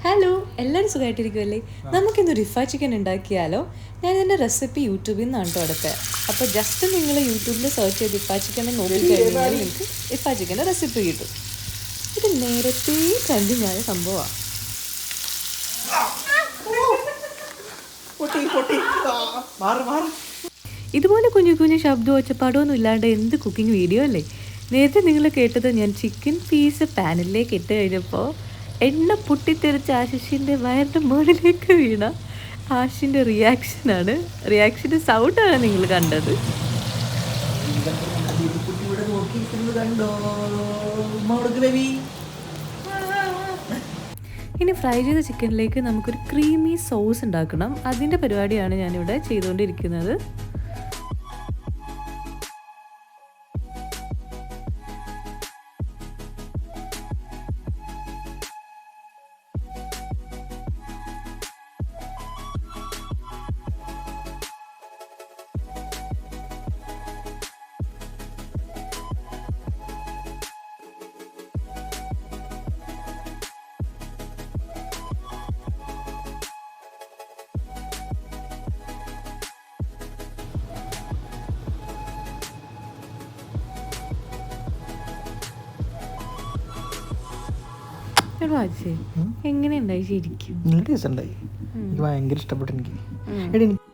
Hello, എല്ലാവരും സുഖമായിട്ടിരിക്കുമല്ലേ? നമുക്കിന്ന് Rifa chicken ഉണ്ടാക്കിയാലോ? ഞാൻ ഇതിൻ്റെ റെസിപ്പി യൂട്യൂബിൽ നിന്നാണ് കേട്ടോ എടുത്തത്. അപ്പോൾ ജസ്റ്റ് നിങ്ങൾ യൂട്യൂബിൽ സെർച്ച് ചെയ്ത് റിഫ ചിക്കൻ നോക്കിക്കഴിഞ്ഞാൽ നിങ്ങൾക്ക് റിഫ ചിക്കൻ്റെ റെസിപ്പി കിട്ടും. ഇത് നേരത്തെ ട്രെൻഡിങ് സംഭവമാണ്. ഇതുപോലെ കുഞ്ഞു കുഞ്ഞു ശബ്ദവും ഒച്ചപ്പാടൊന്നും ഇല്ലാണ്ട് എന്ത് കുക്കിംഗ് വീഡിയോ അല്ലേ? നേരത്തെ നിങ്ങൾ കേട്ടത് ഞാൻ ചിക്കൻ പീസ് പാനിലേക്ക് ഇട്ട് കഴിഞ്ഞപ്പോൾ എണ്ണ പൊട്ടിത്തെറിച്ച് ആശിഷിൻ്റെ വയറിൻ്റെ മുകളിലേക്ക് വീണ ആശിൻ്റെ റിയാക്ഷൻ്റെ സൗണ്ടാണ് നിങ്ങൾ കണ്ടത്. ഇനി ഫ്രൈ ചെയ്ത ചിക്കനിലേക്ക് നമുക്കൊരു ക്രീമി സോസ് ഉണ്ടാക്കണം. അതിൻ്റെ പരിപാടിയാണ് ഞാനിവിടെ ചെയ്തുകൊണ്ടിരിക്കുന്നത്. എങ്ങനെയുണ്ടായി ശരിക്കും? നല്ല ടേസ്റ്റ് ഉണ്ടായി. എനിക്ക് ഭയങ്കര ഇഷ്ടപ്പെട്ടു. എനിക്ക്